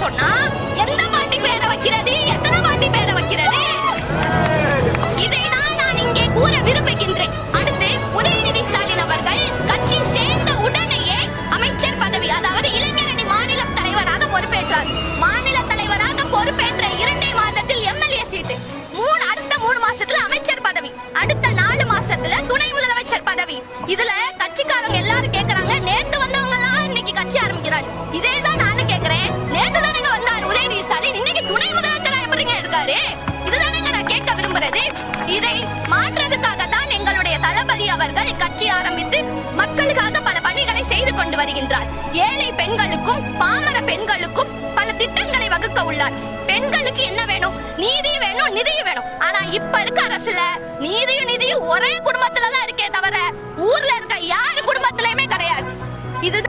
சொன்னா எந்த பாட்டி பேரை வைக்கிறது, எத்தனை பாட்டி பேரை வைக்கிறது? இதைதான் நான் இங்கே கூற விரும்புகின்றேன். அடுத்து உதயநிதி ஸ்டாலின் அவர்கள் கட்சி சேர்ந்த உடனேயே அமைச்சர் பதவி, அதாவது இளைஞரணி மாநில தலைவராக பொறுப்பேற்றார். மாநில தலைவராக பொறுப்பேற்ற 2 மாதத்தில் எம்எல்ஏ சீட்டு, அடுத்த 3 மாசத்துல அமைச்சர் பதவி, அடுத்த 4 மாசத்துல துணை முதலமைச்சர் பதவி. இதுல கட்சிக்காரங்க எல்லாரும் கேக்குறாங்க, நேத்து வந்தவங்க எல்லாம் இன்னைக்கு கட்சி ஆரம்பிக்கிறாங்க. இதேதான் நானும் கேக்குறேன். நேத்து தானே வந்தார் உதயநிதி ஸ்டாலின், இன்னைக்கு துணை முதலமைச்சரா எப்படிங்க இருக்காரு? இதுதானேங்க நான் கேட்க விரும்புறது. இதை மாற்றதுக்காக தான் எங்களுடைய தளபதி அவர்கள் கட்சி ஆரம்பித்து மக்களுக்காக பல பணிகளை செய்து கொண்டு வருகின்றார். ஏழை பெண்களுக்கும் பாமர பெண்களுக்கும் பல திட்டங்களை வகுக்க உள்ளார். பெண்களுக்கு என்ன வேணும்? நீதி வேணும், நிதி வேணும். ஆனா இப்ப இருக்க அரசுல நீதியும் ஒரே குடும்பத்துலதான் இருக்கே தவிர ஊர்ல இருக்க யாரு குடும்பத்திலயுமே கிடையாது. இது